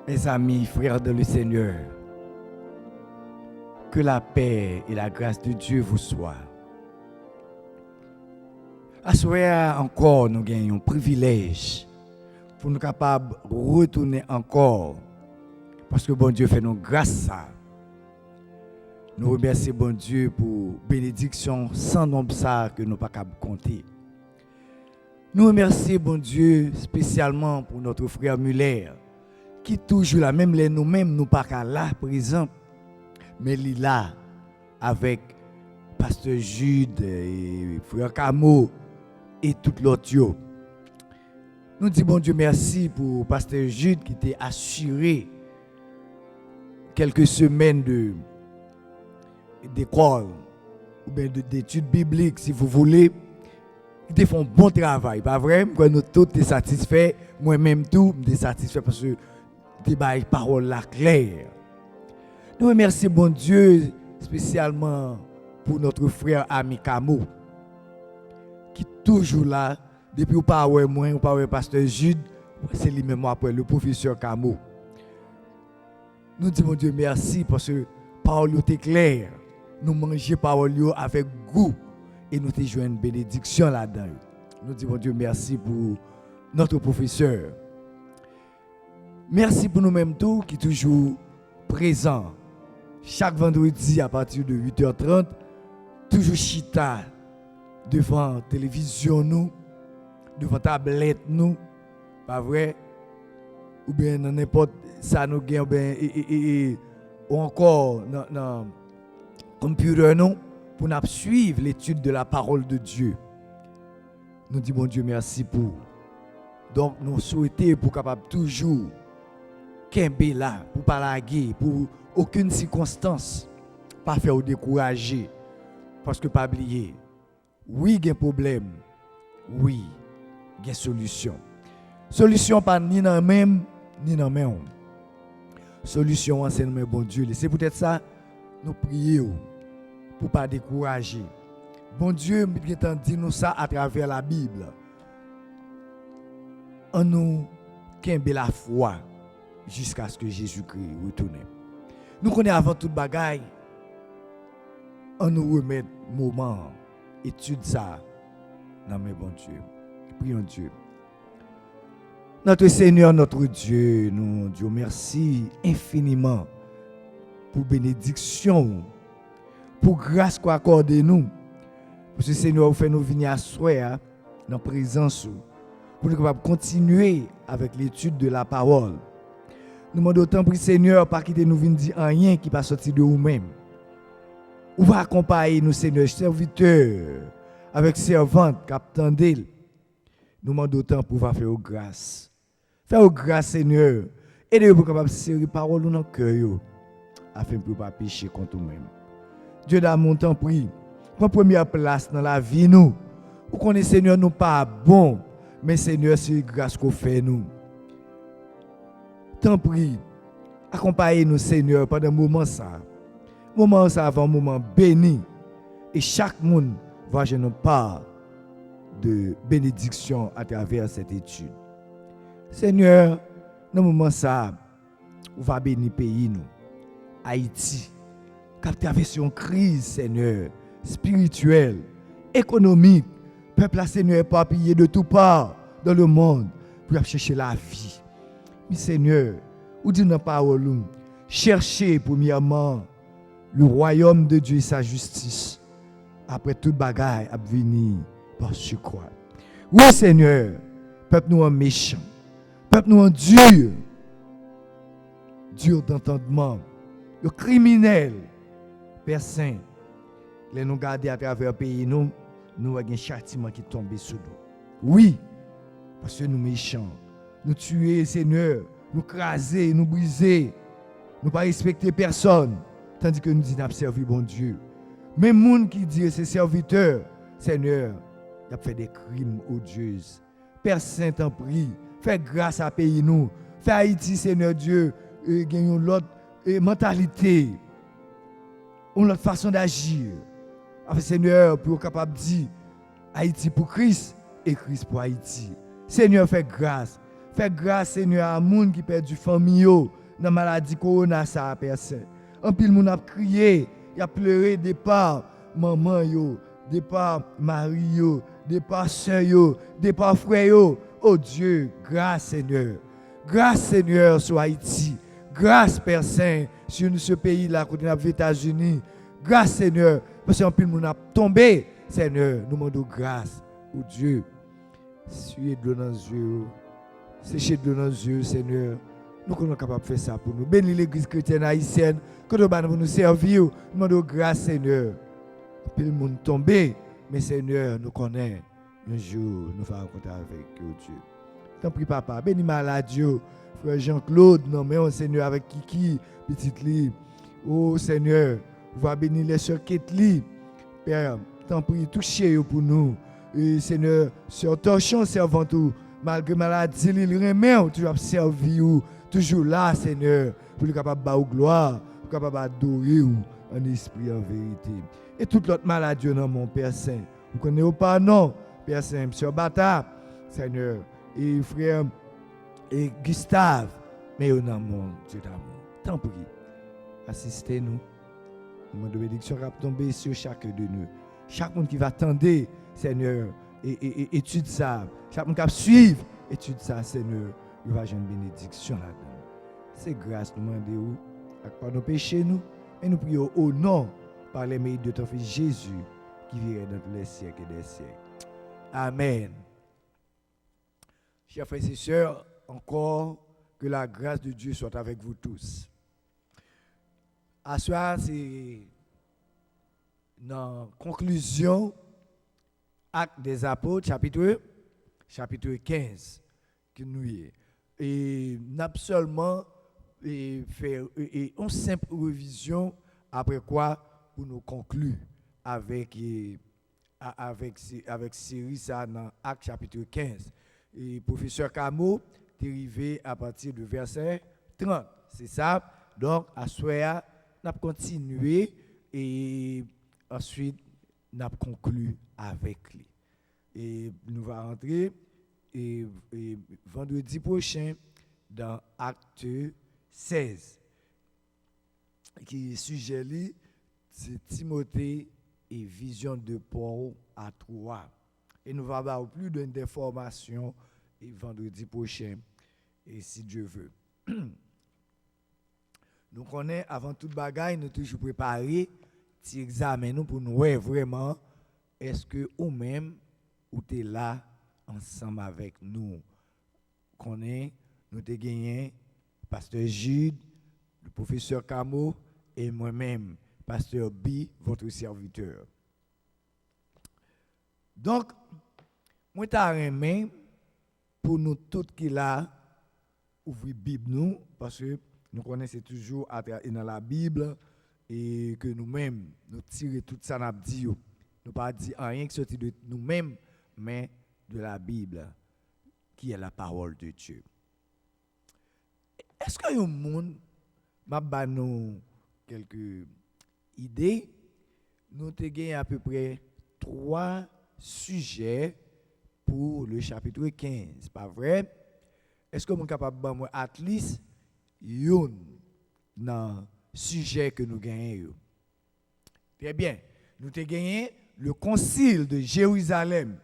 Mes amis, frères dans le Seigneur, que la paix et la grâce de Dieu vous soient. À ce soir encore, nous gagnons un privilège pour nous capables de retourner encore. Parce que bon Dieu fait nous grâce. Nous remercions bon Dieu pour bénédiction sans nombre ça que nous ne pouvons pas compter. Nous remercions bon Dieu spécialement pour notre frère Muller, qui toujours là, même les nous-mêmes, nous pas là présent, mais il est là avec Pasteur Jude et frère Camo et tout l'autre. Nous disons bon Dieu merci pour Pasteur Jude qui t'a assuré quelques semaines d'école ou bien d'études bibliques si vous voulez. Ils te font un bon travail, pas vrai? Quand nous tous sommes satisfaits, moi-même tout, je suis satisfait parce que tu as une parole claire. Nous remercions bon Dieu spécialement pour notre frère ami Camo, qui est toujours là, depuis ou pas moi, ou pas pasteur Jude, c'est lui-même après le professeur Camo. Nous disons bon Dieu merci parce que parole est claire. Nous mangeons parole avec goût et nous te jouons une bénédiction là-dedans. Nous disons bon Dieu merci pour notre professeur. Merci pour nous-mêmes tous qui sont toujours présents. Chaque vendredi à partir de 8h30, toujours chita devant la télévision, nous, devant la tablette, nous, pas vrai? Ou bien dans n'importe ça, nous gagnons, ou encore dans le computer, nous, pour nous suivre l'étude de la parole de Dieu. Nous disons, bon Dieu, merci pour. Donc, nous souhaitons pour capable toujours Kembe là, pour pas laguer, pour aucune circonstance, pas faire décourager. Parce que pas oublier, oui, il y a un problème, oui, il y a une solution. Solution pas ni dans même, ni dans même. Solution, c'est nous, bon Dieu. C'est peut-être ça, nous prions pour pas décourager. Bon Dieu, il dit nous ça à travers la Bible. En nous, Kembe la foi. Jusqu'à ce que Jésus-Christ retourne. Nous connaissons avant toute bagaille. On nous remet moment, étude ça dans mes bons Dieu. Prions Dieu. Notre Seigneur, notre Dieu, nous Dieu merci infiniment pour bénédiction, pour grâce qu'on accorde nous. Parce que Seigneur, vous fait nous venir à soi dans la présence pour nous capables continuer avec l'étude de la parole. Nous demandons autant pour Seigneur, pas quitter nous venir dire rien qui va sortir de vous-même. Ou va accompagner nous, Seigneur, serviteurs, avec servantes, capitaine. Nous demandons autant pour faire grâce. Faire grâce, Seigneur. Aidez-nous pour capable serrer parole dans nos cœurs, afin de ne pas pécher contre nous-mêmes. Dieu d'amour, t'en prie, prends première place dans la vie, nous. Vous connaissez, Seigneur, nous pas bon, mais Seigneur, c'est grâce qu'on fait nous. T'en prie, accompagnez-nous, Seigneur, pendant un moment ça. Moment ça avant un moment béni. Et chaque monde va je nous part de bénédiction à travers cette étude. Seigneur, dans un moment ça, on va bénir le pays, nous. Haïti, qui a traversé une crise, Seigneur, spirituelle, économique. Peuple, Seigneur, éparpillé de toutes parts dans le monde pour chercher la vie. Mais Seigneur, ou dit dans la parole, cherchez premièrement le royaume de Dieu et sa justice. Après toute bagaille à venir par ce croix. Oui Seigneur, peuple nous en méchant, peuple nous en dur d'entendement, le criminel, Père Saint, les nous garder à travers le pays, nous avons un châtiment qui tombe sur nous. Oui, parce que nous méchants. Nous tuer, Seigneur, nous craser, nous briser, nous pas respecter personne, tandis que nous disons servir bon Dieu. Même les gens qui disent ses serviteurs, Seigneur, il a fait des crimes odieux. Père Saint, t'en prie, fais grâce à pays nous, Fais Haïti, Seigneur Dieu, gagnons l'autre mentalité, une autre façon d'agir. Afin, Seigneur, pour capable de dire Haïti pour Christ et Christ pour Haïti. Seigneur, fais grâce. Fais grâce, Seigneur, à moun qui perd du famille dans la maladie corona, ça a personne. En pile, moun a crié, il a pleuré départ maman yo, départ mari yo, départ sœur yo, départ frère yo. Oh Dieu, grâce Seigneur. Grâce Seigneur sur Haïti. Grâce Père Saint sur ce pays-là, côté des États-Unis. Grâce Seigneur, parce qu'en pile, moun a tombé. Seigneur, nous demandons grâce. Oh Dieu, suivez de l'eau dans les yeux. Séchez de l'eau dans les yeux, Seigneur. Nous sommes capables de faire ça pour nous. Bénis l'église chrétienne haïtienne. Que nous allons nous servir. Nous demandons grâce, Seigneur. Puis le monde tombé. Mais Seigneur, nous connaissons. Un jour, nous allons rencontrer avec Dieu. T'en prie, papa. Bénis malade, frère Jean-Claude. Non, mais Seigneur, avec Kiki, petite Lee. Oh, Seigneur, va bénir les sœurs Ketli. Père, t'en prie, touchez pour nous. Et Seigneur, sur torchon, servant tout. Malgré maladie, il remet, tu as servi toujours là, Seigneur, pour être capable de faire gloire, pour être capable d'adorer en esprit, en vérité. Et toute l'autre maladie, non, mon Père Saint. Vous connaissez pas, non, Père Saint, M. Bata, Seigneur, et frère et Gustave, mais non, mon Dieu d'amour. Tant pis, assistez-nous. Mon bénédiction va tomber sur chacun de nous. Chaque monde qui va attendre, Seigneur, et étude ça. Chaque monde qui va suivre, étude ça, Seigneur. Il va avoir une bénédiction là-dedans. C'est grâce, nous demandons, par nos péchés, nous, et nous prions au nom, par les mérites de ton Fils Jésus, qui vivra dans tous les siècles et des siècles. Amen. Chers frères et sœurs, encore que la grâce de Dieu soit avec vous tous. À ce soir, c'est dans conclusion, Actes des Apôtres, chapitre 15, que nous y est. Et nous avons seulement fait une simple révision, après quoi, pour nous conclure avec série ça dans Actes chapitre 15. Et professeur Camo est arrivé à partir du verset 30. C'est ça. Donc, à ce soir, nous avons continué et ensuite, nous avons conclu avec lui. Et nous allons rentrer et vendredi prochain dans Acte 16. Qui est sujet li, c'est Timothée et vision de Paul à Troie. Et nous allons avoir plus d'informations et vendredi prochain, et si Dieu veut. Nous connaissons avant toute bagaille, nous toujours préparé petit examen nous pour nous voir vraiment est-ce que ou même ou t'es là ensemble avec nous. Nous t'ai gagné pasteur Jude, le professeur Camo et moi-même, pasteur B, votre serviteur. Donc, moi t'ai aimé pour nous tous qui là ouvrir Bible nous parce que nous connaissons toujours dans la Bible et que nous-mêmes nous tirer tout ça n'a dit nous pas dit rien qui sorti de nous-mêmes mais de la Bible qui est la parole de Dieu. Est-ce que un monde m'a ba nous quelques idées, nous te gagné à peu près 3 sujets pour le chapitre 15, pas vrai? Est-ce que vous êtes capable de moi at least yon dans sujet que nous gagnons? Très bien. Nous avons gagné le concile de Jérusalem.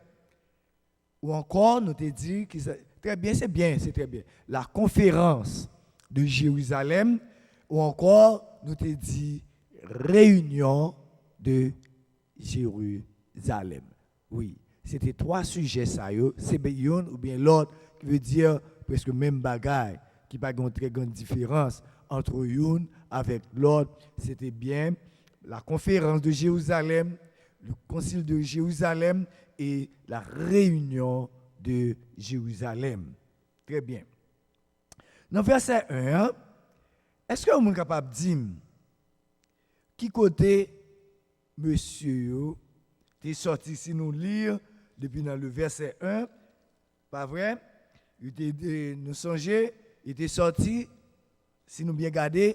Ou encore, nous avons dit que très bien, c'est très bien. La conférence de Jérusalem. Ou encore, nous avons dit réunion de Jérusalem. Oui, c'était 3 sujets ça. C'est yon ou bien l'autre qui veut dire presque même bagaille, qui n'a pas une très grande différence entre une avec l'autre. C'était bien la conférence de Jérusalem, le concile de Jérusalem et la réunion de Jérusalem. Très bien. Dans verset 1, est-ce que vous êtes capable de dire qui côté monsieur est sorti si nous lire depuis dans le verset 1, pas vrai? Nous songeons Il était sorti, si nous bien regardons,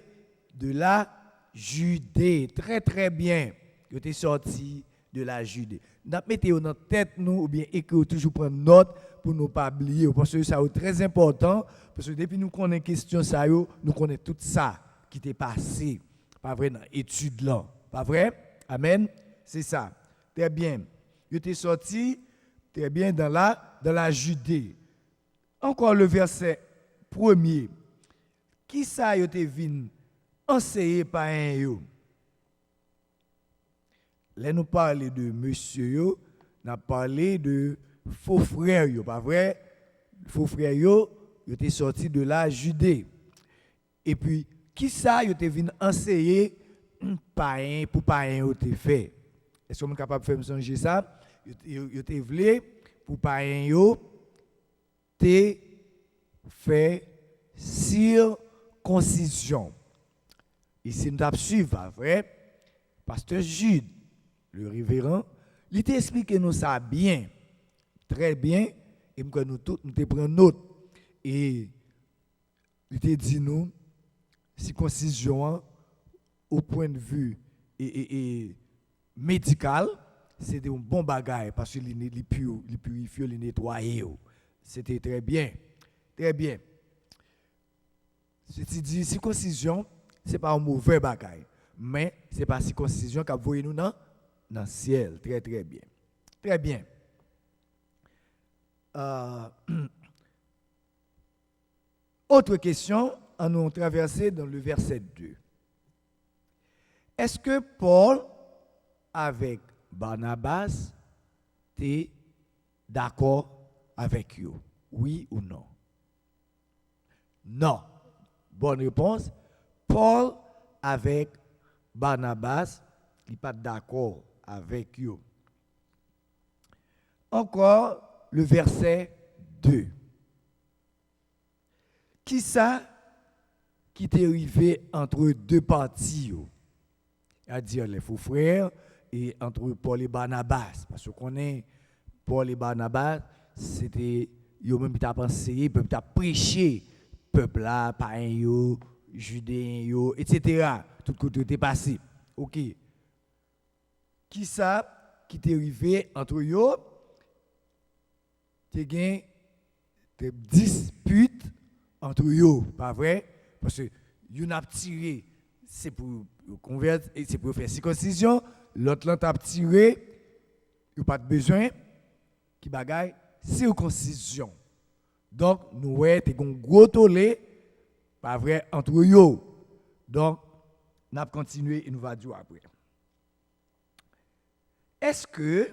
de la Judée. Très très bien. Il était sorti de la Judée. Nous mettons dans tête nous, ou bien écrire toujours prendre note pour ne pas oublier. Parce que ça est très important. Parce que depuis nous connaissons question ça, nous connaissons tout ça qui t'est passé. Pas vrai dans l'étude là. Pas vrai? Amen. C'est ça. Très bien. Il était sorti très bien dans la Judée. Encore le verset 1er. Qui ça yo te vinn enseigné par un yo? Là nous parler de monsieur yo, n'a parlé de faux frères yo, pas vrai? Faux frères yo étaient sortis de la Judée. Et puis qui ça yo te vinn enseigner païen pour païen yo te fait? Est-ce que vous êtes capable de faire me songer ça? Yo te vle pour païen yo te fait circoncision. Ici, nous avons suivi, vrai? Pasteur Jude, le révérend, il t'a expliqué nous ça bien, très bien, et nous tous, nous te prenons note. Et il t'a dit nous, circoncision, au point de vue et médical, c'était un bon bagage parce qu'il purifie, il nettoie. C'était très bien. Très bien. C'est dit circoncision, ce n'est pas un mauvais bagage, mais ce n'est pas circoncision qui a voyé nous dans le ciel. Très très bien. Très bien. Autre question, en nous traversé dans le verset 2. Est-ce que Paul, avec Barnabas, est d'accord avec eux? Oui ou non? Non. Bonne réponse. Paul, avec Barnabas, il n'est pas d'accord avec eux. Encore le verset 2. Qui ça qui t'est arrivé entre deux parties? C'est-à-dire les faux frères et entre Paul et Barnabas. Parce qu'on est Paul et Barnabas, c'était eux même qui ont pensé, qui ont prêché, peuple là, païen, judéen, etc. Tout côté était passé. OK. Qui ça qui t'est arrivé entre eux? Tu as des disputes entre eux, pas vrai? Parce que vous avez tiré, c'est pour convertir, c'est pour faire circoncision, l'autre a tiré, il n'y a pas de besoin, qui bagaille, circoncision. Donc, nous avons un gros tollé, pas vrai, entre eux. Donc, nous allons continuer et nous allons dire après. Est-ce que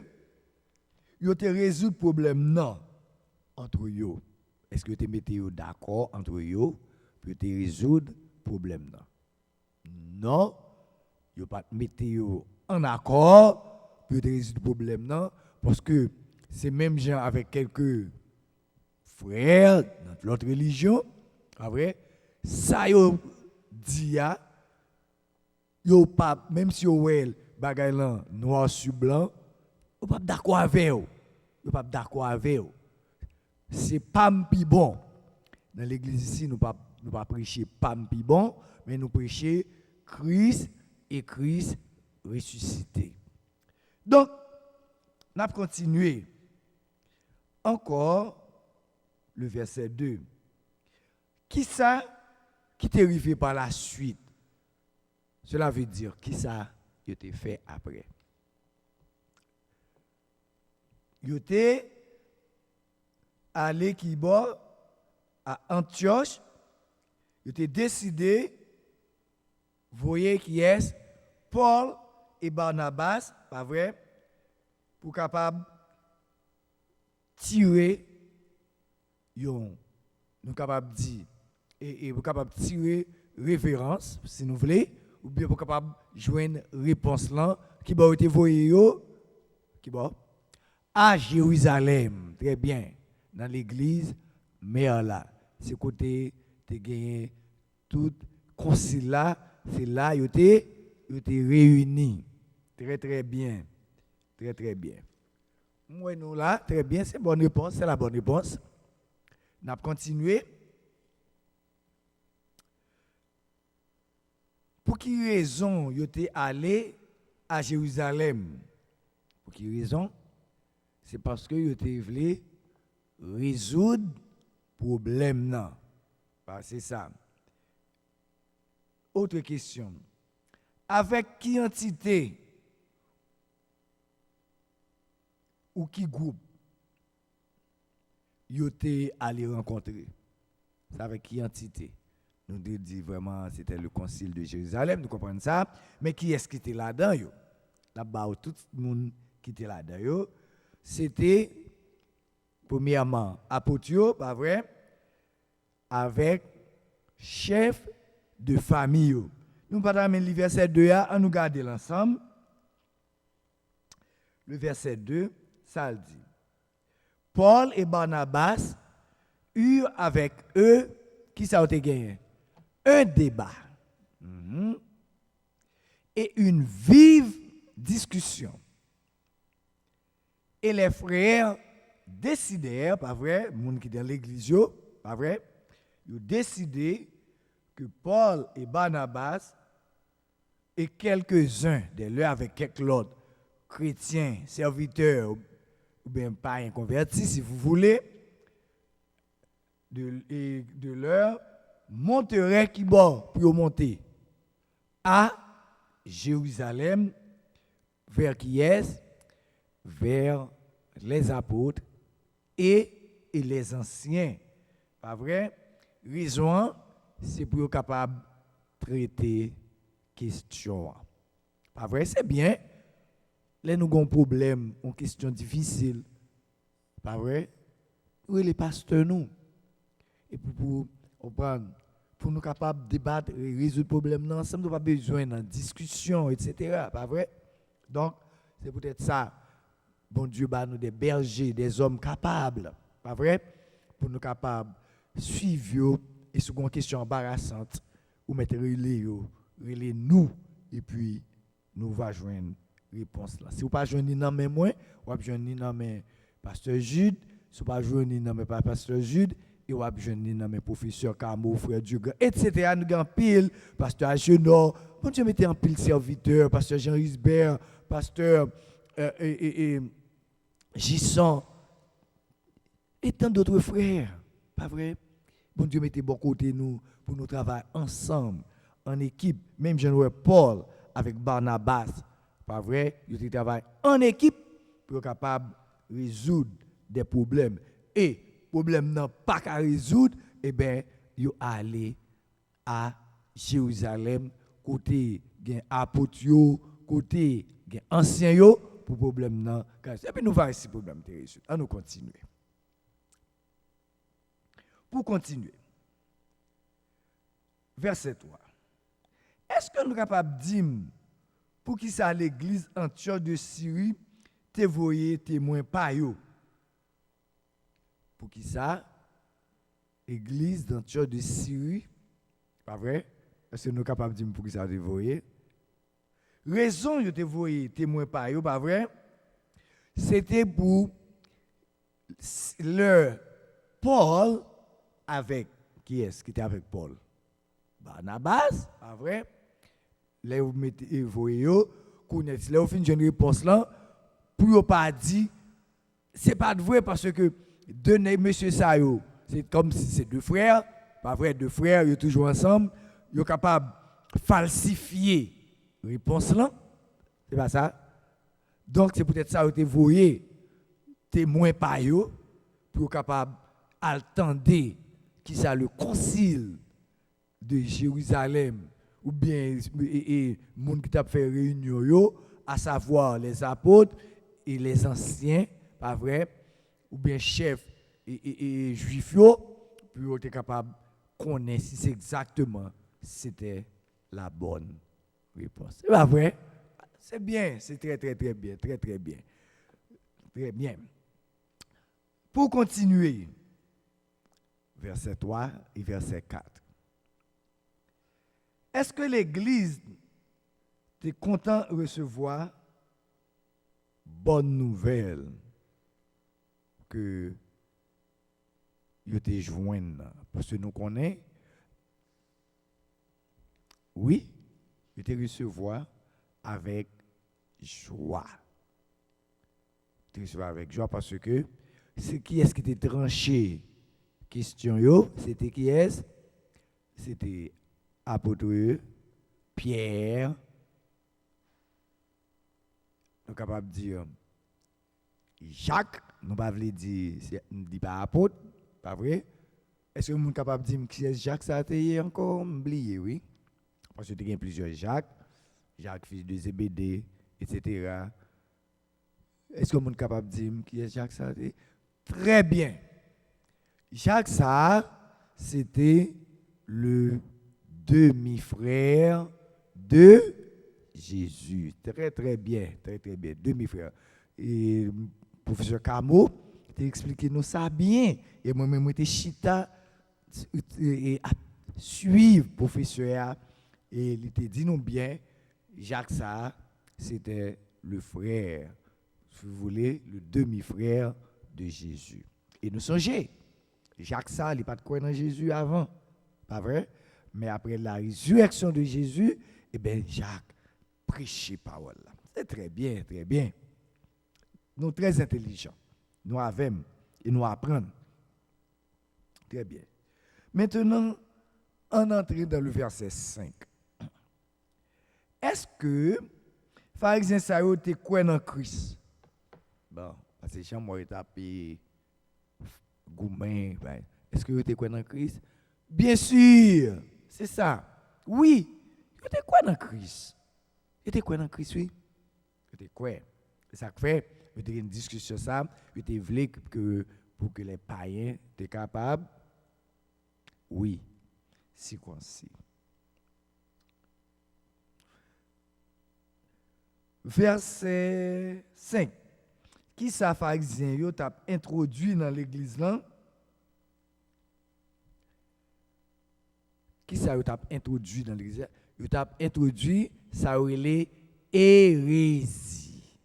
vous avez résolu le problème non entre eux? Est-ce que vous mettez d'accord entre eux pour résoudre le problème non? Non, vous ne pas mettez en accord pour résoudre le problème non, parce que c'est même gens avec quelques frères dans l'autre religion, après, ça yo dit yo pas même si yo bagay lan noir sur blanc, yo pas d'accord avec eux. Yo pas d'accord avec eux. C'est pas pi bon. Dans l'église ici, nous pas prêcher pas pi bon, mais nous prêcher Christ et Christ ressuscité. Donc, nous allons continuer. Encore le verset 2. Qui ça qui t'est arrivé par la suite? Cela veut dire qui ça qui t'est fait après. Il était allé qui bord à Antioche. Il était décidé, voyez qui est Paul et Barnabas, pas vrai, pour capable tirer, nous capable dire et pour capable tirer référence, si nous voulons, ou bien pour capable joindre réponse là qui va être voyé qui va à Jérusalem, très bien, dans l'église mère là, c'est côté tu gagné tout concile là, c'est là ils étaient réunis. Très très bien. Très très bien. Moi nous là, très bien, c'est bonne réponse, c'est la bonne réponse. N'a continué. qui raison ils étaient allés à Jérusalem? Pour qui raison? C'est parce que ils étaient voulu résoudre le problème là. C'est ça. Autre question. Avec qui entité ou qui groupe ils étaient allés rencontrer? C'est avec qui entité? Nous disons vraiment c'était le concile de Jérusalem, nous comprenons ça. Mais qui est-ce qui était là-dedans? Là-bas, tout le monde qui était là-dedans, c'était premièrement apôtres, pas vrai, avec chef de famille. Nous parlons le verset 2, on nous garde l'ensemble. Le verset 2, ça le dit. Paul et Barnabas eurent avec eux, qui ça a été gagné? Un débat. Et une vive discussion. Et les frères décidèrent, pas vrai, les gens qui sont dans l'église, pas vrai, ils ont décidé que Paul et Barnabas et quelques-uns de leurs avec quelques autres chrétiens, serviteurs ou bien païens convertis, si vous voulez, de leur monteraient qui bord pour monter à Jérusalem, vers qui est, vers les apôtres et les anciens. Pas vrai? Raison, c'est pour être capable de traiter question. Pas vrai? C'est bien. Là, nous avons un problème, une question difficile. Pas vrai? Oui, les pasteurs, nous. Et pour nous capables de débattre et résoudre le problème, ensemble, nous n'avons pas besoin de discussion, etc. Pas vrai? Donc, c'est peut-être ça. Bon Dieu, nous des bergers, des hommes capables. Pas vrai? Pour nous capables de suivre et sur une question embarrassante, ou mettre relais nous, et puis nous va joindre réponse là. Si vous ne pas joindre dans mes moins, vous pouvez joindre dans mes pasteur Jude, si vous ne pas joindre dans mes pasteur Jude, et vous pouvez joindre dans mes professeurs Camo, frère Dugan, etc. Nous avons pile, pasteur Agenor, bon Dieu mettez en pile serviteur, pasteur Jean Risbert, pasteur Gisson, et tant d'autres frères, pas vrai? Bon Dieu mettez bon côté nous pour nous travailler ensemble, en équipe. Même Jean-Paul avec Barnabas, pas vrai? Ils travaillent en équipe pour être capable de résoudre des problèmes. Et problème n'a pas qu'à résoudre, eh bien, ils sont allés à Jérusalem, côté apôtres, côté anciens, pour problème n'a. Et puis nous voyons si problème est résolu. On nous continuer. Pour continuer, verset 3. Est-ce que nous sommes capables de dire pour qui ça l'église Antioche de Syrie te voyé témoin pas yo? Pour qui ça l'église d'Antioche de Syrie, pas vrai? Est-ce que nous sommes capables de dire pour qui ça te voyé? Raison de te voyé témoin pas yo, pas vrai? C'était pour le Paul avec qui est-ce qui était avec Paul? Barnabas, pas vrai? Là vous mettez voyez connaître là vous finissez une réponse là pour pas dire c'est pas vrai parce que deux monsieur ça c'est comme si c'est deux frères, pas vrai, deux frères ils toujours ensemble, ils sont capables de falsifier réponse là. C'est pas ça. Donc c'est peut-être ça que vous voyez témoin pas yo pour capable attendre qui ça le concile de Jérusalem ou bien les gens qui ont fait réunion, à savoir les apôtres et les anciens, pas vrai, ou bien chefs et juifs, pour être capable de connaître si c'est exactement c'était la bonne réponse. C'est pas vrai? C'est bien, c'est très très très bien, très très bien. Très bien. Pour continuer, verset 3 et verset 4. Est-ce que l'Église est content de recevoir bonne nouvelle que vous êtes joints? Parce que nous connaissons, oui, il te recevoir avec joie. Il te recevoir avec joie parce que c'est qui est-ce qui était tranché? Question yo, c'était qui est-ce? C'était apôtre Pierre. Nous sommes capables de dire Jacques, nous ne pouvons pas dire, ne dit pas apôtre, pas vrai? Est-ce que nous sommes capables de dire qui est Jacques ça a été encore oublié, oui? Parce que il y a plusieurs Jacques, Jacques fils de Zébédée, etc. Est-ce que nous sommes capables de dire qui est Jacques ça a été? Très bien. Jacques ça, c'était le demi-frère de Jésus. Très très bien, demi-frère. Et professeur Camo t'a expliqué nous ça bien. Et moi-même, j'étais chita et à suivre professeur. Et il t'a dit nous bien, Jacques ça, c'était le frère, si vous voulez, le demi-frère de Jésus. Et nous songez, Jacques ça, il n'est pas de quoi dans Jésus avant, pas vrai? Mais après la résurrection de Jésus, eh bien, Jacques prêchait parole. C'est très bien, très bien. Nous sommes très intelligents. Nous avons et nous apprenons. Très bien. Maintenant, on entre dans le verset 5. Est-ce que pharisiens ça yo te quoi dans Christ? Bon, parce que moi j'ai tapé Goumen, est-ce que vous êtes quoi dans Christ? Bien sûr, c'est ça. Oui, vous êtes quoi dans Christ? Vous êtes quoi dans Christ, oui? Vous êtes quoi? C'est ça que fait, vous avez une discussion sur ça, vous avez voulu que pour que les païens soient capables, oui, circoncis. Verset 5. Qui ça pharisien yo t'a introduit dans l'église là? Qui ça yo t'a introduit dans l'église? Yo t'a introduit ça relé hérésie.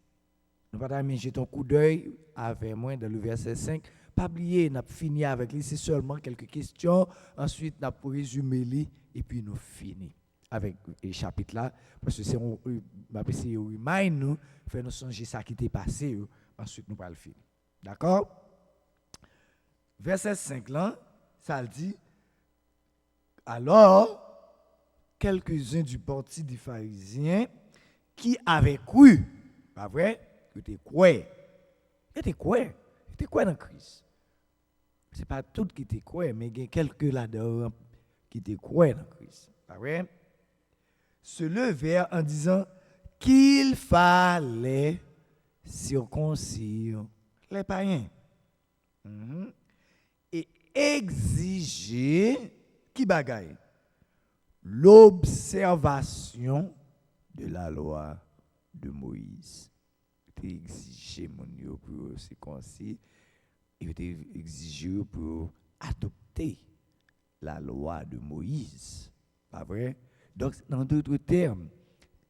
Nous pas jeter un coup d'œil avec moi dans le verset 5. Pas oublier, n'a fini avec lui, c'est seulement quelques questions, ensuite n'a résumé lui et puis nous finissons avec le chapitre là parce que c'est on m'a essayé remind nous, faire nous songer ça qui était passé. Ensuite, nous allons le finir. D'accord? Verset 5 là, ça dit, alors, quelques-uns du parti des pharisiens qui avaient cru, pas vrai? Ils étaient quoi? Ils étaient quoi? Ils étaient quoi dans Christ? Ce n'est pas tout qui étaient quoi, mais il y a quelques là-dedans qui étaient quoi dans Christ. Pas vrai? Se levèrent en disant qu'il fallait circoncire les païens et exiger qui bagaille l'observation de la loi de Moïse. Il exiger mon yo pour circoncire et il exiger pour adopter la loi de Moïse. Pas vrai? Donc dans d'autres termes,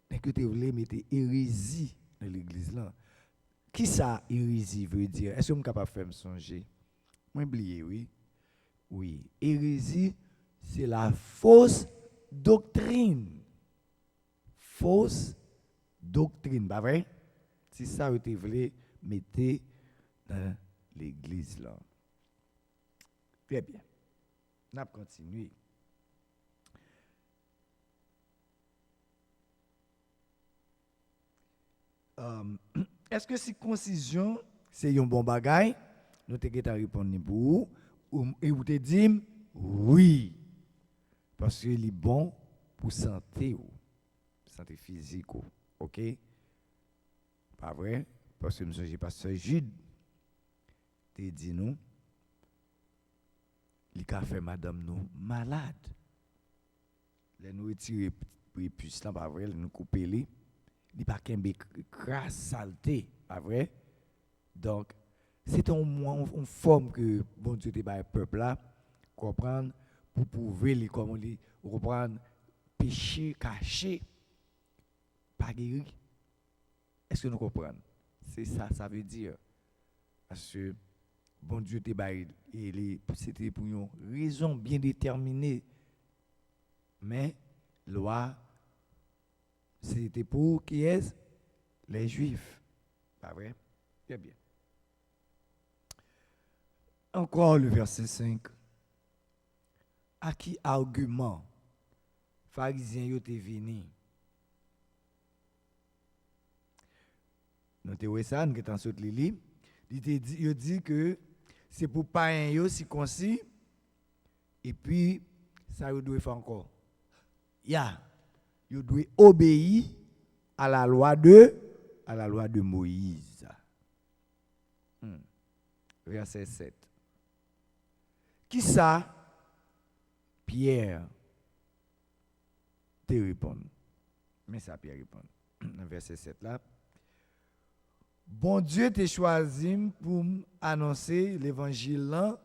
dès que tu voulais mettre hérésie dans l'église là. Qui ça, hérésie veut dire? Est-ce que je suis capable de faire me songer? Moi, oublié, oui. Oui. Hérésie, c'est la fausse doctrine. Fausse doctrine, pas vrai? C'est ça que vous voulez mettre dans l'église là. Très bien. On va continuer. Est-ce que circoncision, c'est un bon bagage? Nous te répondre pour vous. Et vous te dit oui. Parce que c'est bon pour santé, santé physique. OK? Pas vrai? Parce que je ne sais pas ce Jude. Te dit nous. Il a fait madame nous malade. Les nous retirer prépuce là, pas vrai? Nous couper les. Il n'y a pas qu'un crasse saleté, pas vrai? Donc, c'est une forme que bon Dieu te bat le peuple là, comprendre, pour prouver les comment les reprendre péché caché, pas guéri. Est-ce que nous comprenons? C'est ça, ça veut dire. Parce que bon Dieu te bat c'était pour une raison bien déterminée. Mais loi C'était pour qui est les Juifs. Pas vrai? Très bien. Encore le verset 5. À qui argument pharisiens yo te venu? Nous te ça, nous t'en saute les livres. Il dit que c'est pour païens yo circoncis et puis ça yo doit faire encore. Yo doit obéir à la loi de Moïse. Verset 7. Qui ça Pierre te répond. Mais ça Pierre répond. Dans verset 7 là. Bon Dieu t'a choisi pour annoncer l'évangile là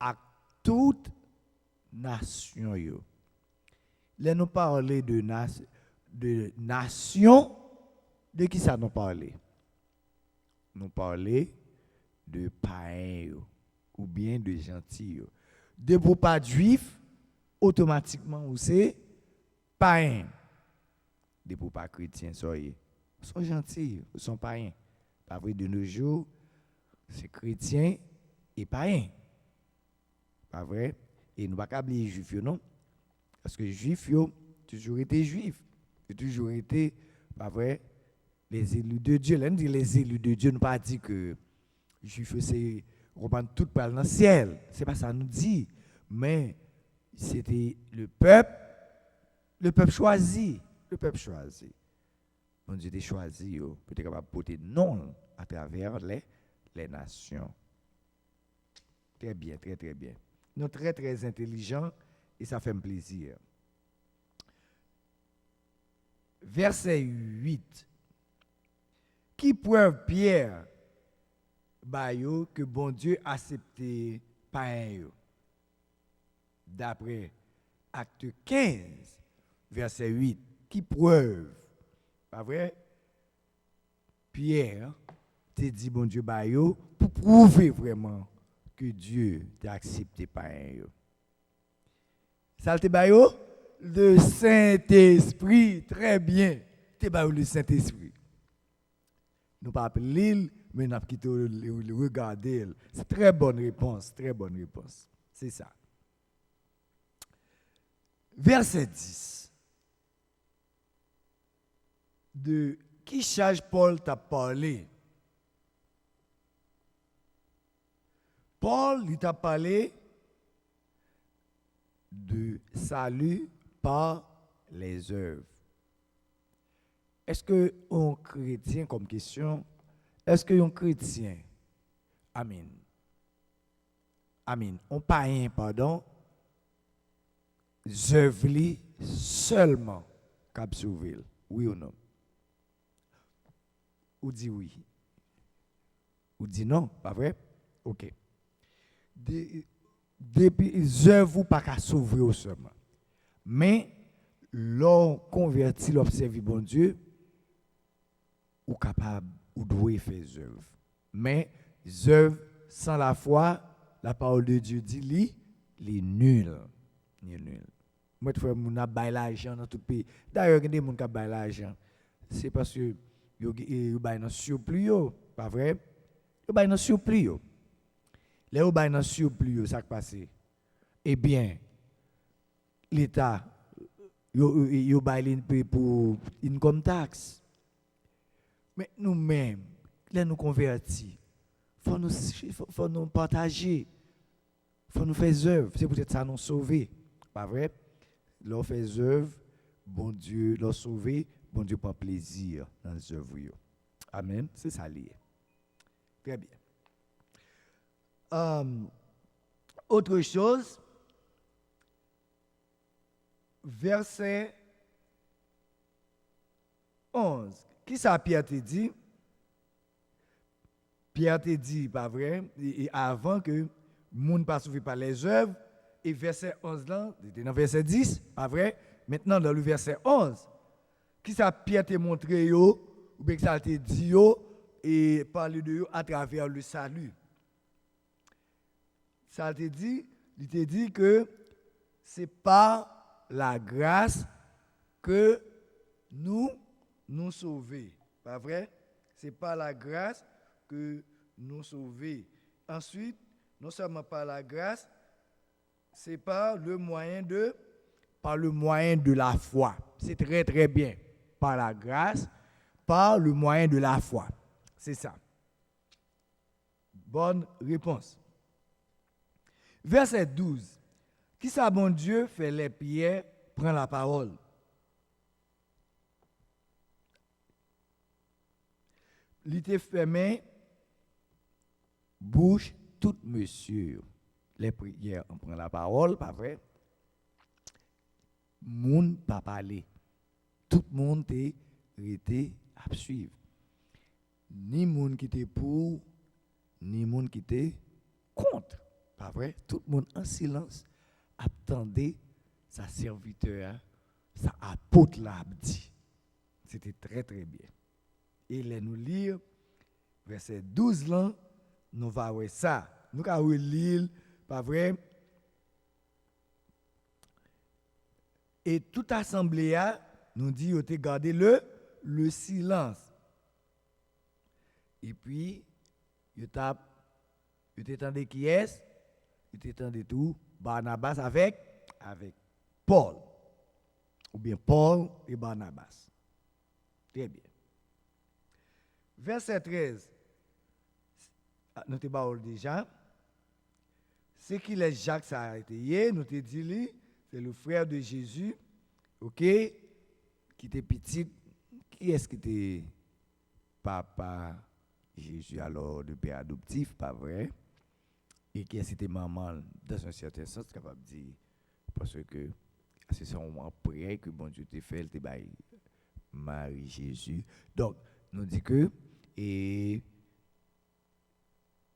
à toute nation yo. Là nous parler de nation, de qui ça nous parler? Nous parler de païens ou bien de gentils. De pour pas juif, automatiquement ou c'est païen. De pour pas chrétien, soyez. Sont gentils, sont païens. Pas vrai de nos jours, c'est chrétien et païen. Pas vrai? Et nous ne pouvons pas oublier les juifs, non? Parce que les juifs, ils ont toujours été juifs. Ils ont toujours été, pas vrai, les élus de Dieu. Là, on dit les élus de Dieu, nous ne pas dire que les juifs, c'est reprendre tout par le ciel. Ce n'est pas ça nous dit. Mais c'était le peuple choisi. Le peuple choisi. Bon Dieu a choisi, pour être capable de porter non à travers les nations. Très bien, très, très bien. Nous sommes très, très intelligents et ça fait un plaisir. Verset 8. Qui preuve Pierre bayo que bon Dieu a accepté païen? D'après Acte 15, verset 8. Qui preuve? Pas vrai? Pierre te dit bon Dieu bayo pour prouver vraiment que Dieu t'a accepté païen. Ça te bayo? Le Saint-Esprit, très bien. Te bayo le Saint-Esprit. Nous pas appeler mais nous avons le regarder. C'est très bonne réponse, très bonne réponse. C'est ça. Verset 10. De qui charge Paul t'a parlé? Paul lui t'a parlé de salut par les œuvres. Est-ce que un chrétien, comme question, est-ce que un chrétien, amen, un païen, pardon, œuvres seulement cap sauver, oui ou non? Ou dit oui? Ou dit non, pas vrai? OK. Depuis œuvres pas qu'à sauver seulement. Mais l'on converti, l'observer bon Dieu, ou capable ou doit faire œuvre. Mais œuvre sans la foi, la parole de Dieu dit li nul. Ni nul. Moi frère mon a bail l'argent dans tout pays. D'ailleurs des gens qui bail l'argent, c'est parce que yo bail dans surplus yo, pas vrai? Yo bail dans surplus yo. Les yo bail dans surplus yo, ça qui passe. Eh bien, l'État yo bail pour income tax. Mais nous-mêmes, là nous convertis, faut nous partager, faut nous faire œuvre. C'est peut-être ça nous sauver, pas vrai? Leur faire œuvre, bon Dieu, leur sauver, bon Dieu prend plaisir dans les œuvres. Amen. C'est ça lié. Très bien. Autre chose, verset 11. Qui ça Pierre te dit? Pierre te dit, pas vrai, et avant que le monde pas sauvé par les œuvres, et verset 11 là, c'était dans verset 10, pas vrai? Maintenant dans le verset 11, qui ça Pierre te montré yo, ou bien que ça te dit yo, et parler de yo à travers le salut. Ça te dit, il te dit que c'est par la grâce que nous sauver. Pas vrai? C'est par la grâce que nous sauver. Ensuite, non seulement par la grâce, c'est par le moyen de la foi. C'est très très bien. Par la grâce, par le moyen de la foi. C'est ça. Bonne réponse. Verset 12. Qui ça, bon Dieu, fait les pierres, prend la parole. L'été fermé, bouche, tout monsieur. Les prières, on prend la parole, pas vrai? Moun pas parler. Tout le monde est arrêté à suivre. Ni moun qui était pour, ni moun qui était contre. Pas vrai? Tout le monde en silence attendait sa serviteur, sa apôtre l'a dit. C'était très très bien. Et là nous lire verset 12 là, nous va voir ça. Nous allons lire, pas vrai? Et toute assemblée nous dit de garder le silence. Et puis il t'attendait qui est? Il t'attendait tout Barnabas avec Paul. Ou bien Paul et Barnabas. Très bien. Verset 13. Nous t'avons déjà. C'est qui est Jacques ça a été hier, nous t'ai dit, c'est le frère de Jésus, ok, qui était petit. Qui est-ce qui était papa Jésus alors de père adoptif, pas vrai? Et qui est-ce qui était maman dans un certain sens, capable de dire, parce que c'est un moment après que bon Dieu t'a fait, il t'a Marie Jésus. Donc, nous dit que et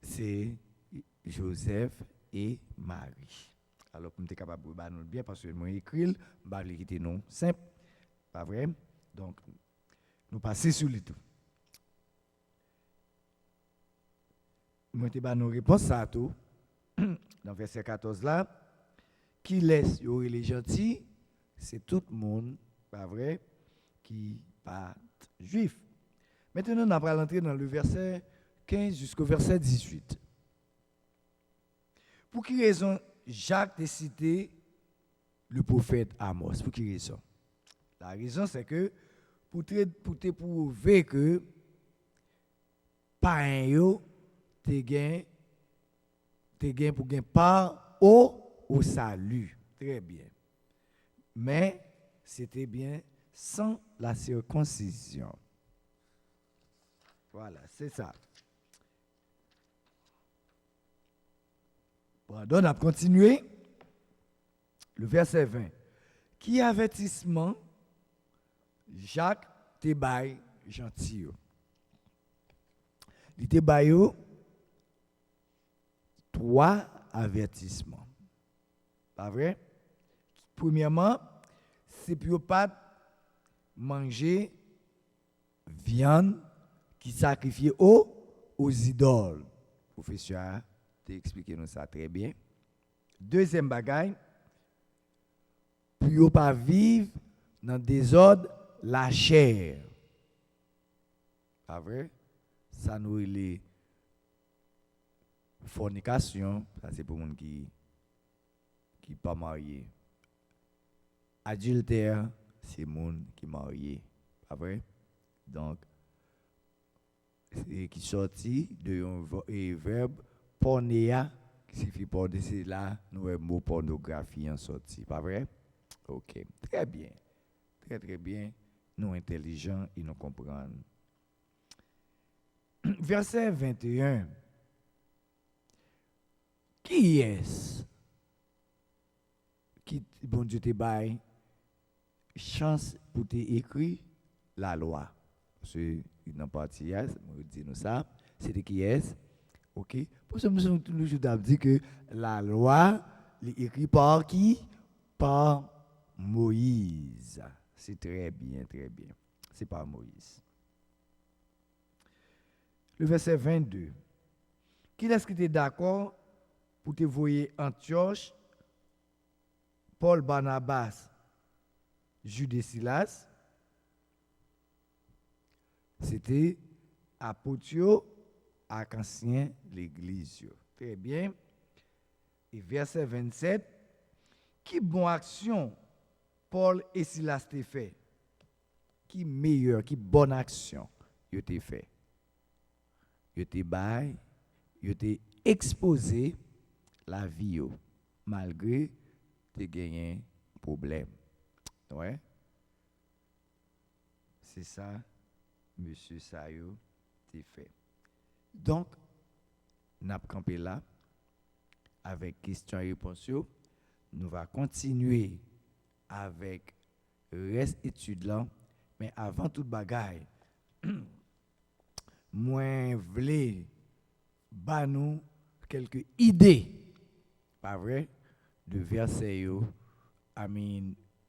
c'est Joseph et Marie. Alors, pour être capable de nous bien, parce que moi écrit, je vais non simple, pas vrai? Donc, nous passons sur le tout. Moi, je vais nous répondre à tout. Dans verset 14 là, qui laisse les gentils, c'est tout le monde, pas vrai, qui pas juif. Maintenant, on va entrer dans le verset 15 jusqu'au verset 18. Pour quelle raison Jacques a cité le prophète Amos? Pour quelle raison? La raison, c'est que pour te prouver que pas yo te gain pour gain part au salut. Très bien. Mais c'était bien sans la circoncision. Voilà, c'est ça. Pardon, on a continué. Le verset 20. Qui avertissement Jacques te bail gentil. Il te bail 3 avertissements. Pas vrai? Premièrement, c'est pour pas manger viande qui sacrifie aux idoles. Professeur, tu expliqué nous ça très bien. Deuxième bagaille, pour ne pas vivre dans le désordre la chair. Pas vrai? Ça nous est fornication, ça c'est pour les gens qui ne sont pas mariés. Adultère, c'est les gens qui sont mariés. Pas vrai? Donc, qui sorti de un verbe pornéa, qui signifie porner, c'est là, nous avons le mot pornographie en sorti. Pas vrai? Ok, très bien. Très très bien. Nous intelligents et nous comprenons. Verset 21. Qui est-ce qui, bon Dieu te baille, chance pour te écrire la loi? Parce que dans partie, nous disons ça, c'est qui est-ce? Ok? Pour ça, nous avons toujours dit que la loi est écrite par qui? Par Moïse. C'est très bien, très bien. C'est par Moïse. Le verset 22. Qui est-ce qui était d'accord pour te voyer Antioche, Paul Barnabas, Jude et Silas? C'était apôtre à ancien l'église. Très bien. Et verset 27, qui bonne action Paul et Silas t'ont fait? Qui meilleur, qui bonne action ils t'ont fait? Ils t'ont bail, ils t'ont exposé la vie malgré te gagné problème. Ouais. C'est ça monsieur Sayo t'a fait. Donc n'a campé là avec question et réponse. Nous va continuer avec le reste étude là, mais avant toute bagaille moi vle ba nous quelques idées, pas vrai, de versets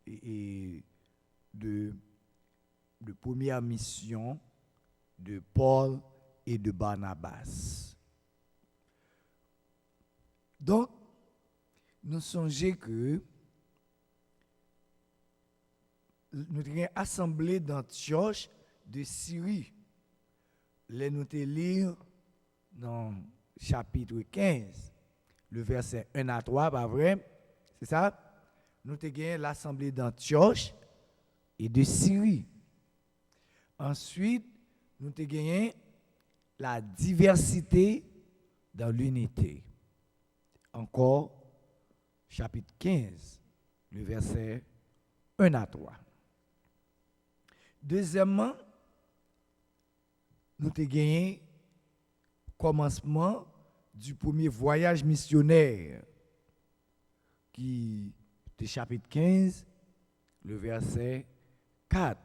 et de première mission de Paul et de Barnabas. Donc nous songeons que nous avons assemblée d'Antioche de Syrie. Les nous lire dans chapitre 15, le verset 1 à 3, pas vrai? C'est ça? Nous avons l'assemblée d'Antioche et de Syrie. Ensuite, nous avons la diversité dans l'unité. Encore, chapitre 15, le verset 1 à 3. Deuxièmement, nous avons gagné commencement du premier voyage missionnaire qui est chapitre 15, le verset 4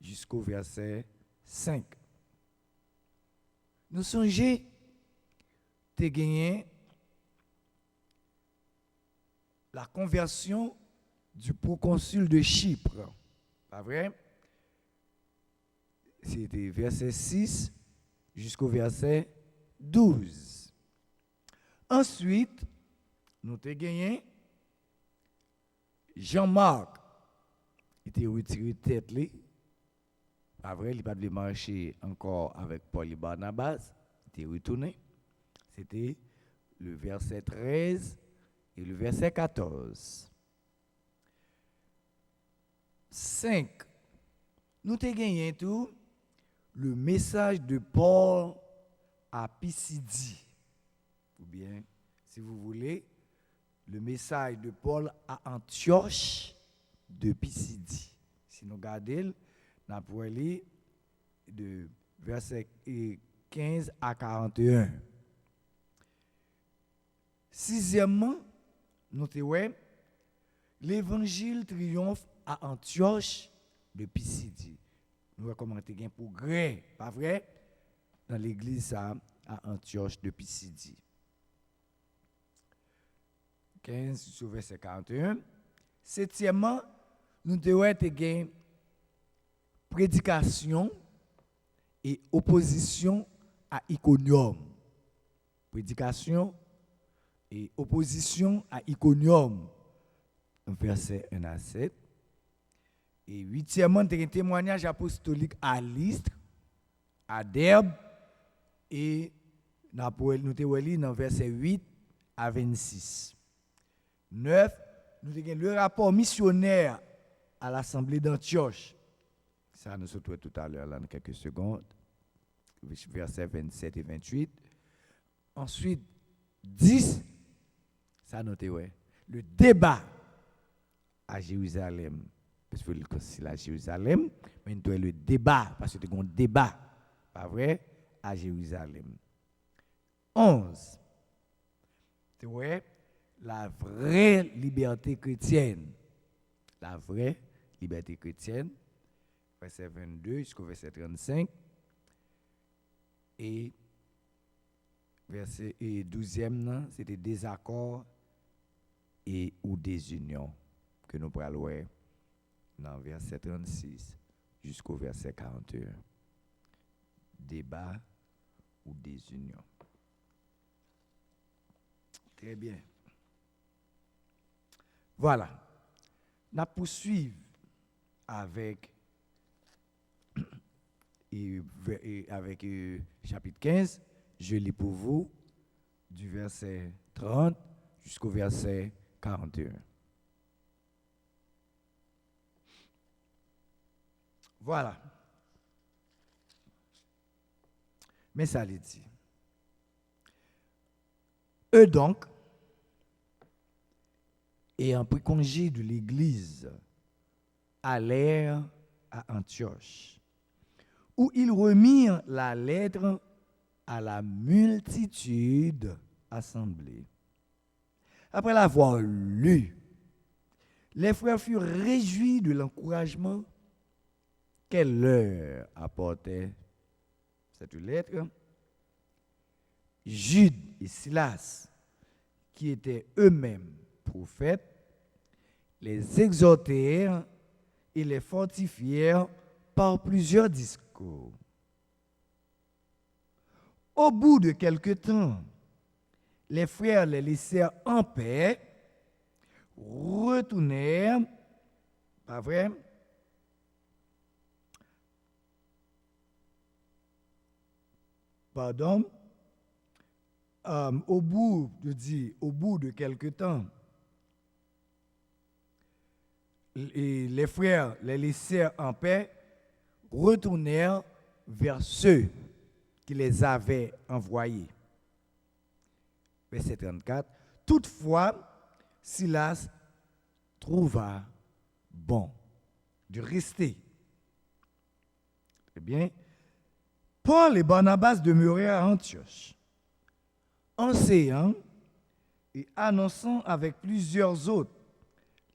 jusqu'au verset 5. Nous songeons de gagner la conversion du proconsul de Chypre. Pas vrai? C'était verset 6 jusqu'au verset 12. Ensuite, nous avons gagné Jean-Marc. Il était retiré de tête. Pas vrai, il n'a pas de marcher encore avec Paul et Barnabas. Il était retourné. C'était le verset 13 et le verset 14. 5. Nous avons gagné tout le message de Paul à Pisidie. Ou bien, si vous voulez, le message de Paul à Antioche de Pisidie. Si nous regardons, nous avons lire de verset 15 à 41. Sixièmement, nous avons l'évangile triomphe à Antioche de Pisidie. Nous avons commenté un progrès, pas vrai, dans l'église à Antioche de Pisidie. 15 sur verset 41. Septièmement, nous devons être prédication et opposition à Iconium. Prédication et opposition à Iconium. Verset 1 à 7. Et huitièmement, un témoignage apostolique à Lystre, à Derbe, et nous avons dans verset 8 à 26. 9, nous avons le rapport missionnaire à l'Assemblée d'Antioche. Ça, nous sommes tout à l'heure, là, dans quelques secondes. Versets 27 et 28. Ensuite, 10, ça, nous avons le débat à Jérusalem. Parce que c'est à Jérusalem, mais nous avons le débat, parce que nous avons un débat, pas vrai, à Jérusalem. 11, tu vois, la vraie liberté chrétienne. La vraie liberté chrétienne, verset 22 jusqu'au verset 35. Et verset 12e, c'était désaccord et ou désunion que nous pourrons voir dans verset 36 jusqu'au verset 41. Débat ou désunion. Très bien. Voilà. Nous poursuivons avec et avec chapitre 15, je lis pour vous du verset 30 jusqu'au verset 41. Voilà. Mais ça le dit. Eux donc, ayant pris congé de l'Église, allèrent à Antioche, où ils remirent la lettre à la multitude assemblée. Après l'avoir lu, les frères furent réjouis de l'encouragement qu'elle leur apportait cette lettre. Jude et Silas, qui étaient eux-mêmes prophètes, les exhortèrent et les fortifièrent par plusieurs discours. Au bout de quelque temps, les frères les laissèrent en paix, retournèrent, pas vrai? Pardon. Au bout de quelque temps, les frères les laissèrent en paix, retournèrent vers ceux qui les avaient envoyés. Verset 34. Toutefois, Silas trouva bon de rester. Très bien. Paul et Barnabas demeurèrent à Antioche, enseignant et annonçant avec plusieurs autres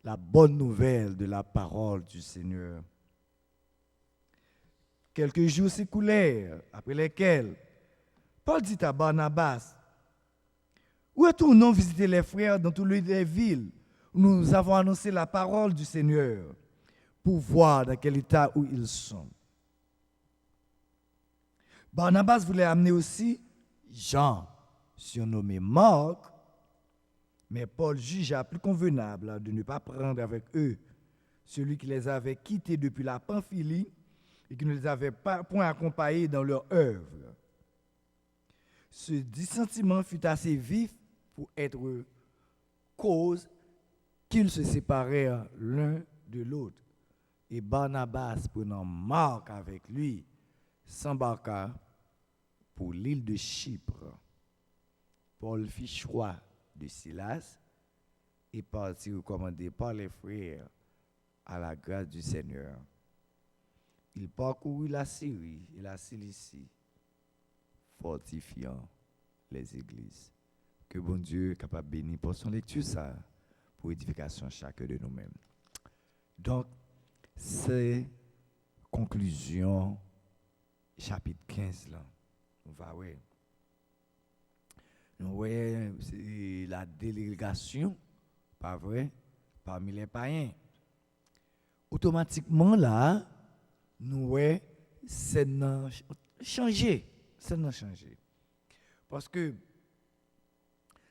la bonne nouvelle de la parole du Seigneur. Quelques jours s'écoulèrent, après lesquels Paul dit à Barnabas: retournons visiter les frères dans toutes les villes où nous avons annoncé la parole du Seigneur, pour voir dans quel état où ils sont. Barnabas voulait amener aussi Jean, surnommé Marc, mais Paul jugea plus convenable de ne pas prendre avec eux celui qui les avait quittés depuis la Pamphylie et qui ne les avait pas point accompagnés dans leur œuvre. Ce dissentiment fut assez vif pour être cause qu'ils se séparèrent l'un de l'autre. Et Barnabas, prenant Marc avec lui, s'embarqua pour l'île de Chypre. Paul fit choix de Silas et partit recommandé par les frères à la grâce du Seigneur. Il parcourut la Syrie et la Cilicie, fortifiant les églises. Que bon Dieu est capable de bénir pour son lecture ça, pour édification chacun de nous-mêmes. Donc, c'est conclusion chapitre 15 là. On va voir. Nous voyons la délégation, pas vrai, parmi les païens. Automatiquement là, nous voyons c'est changé. Parce que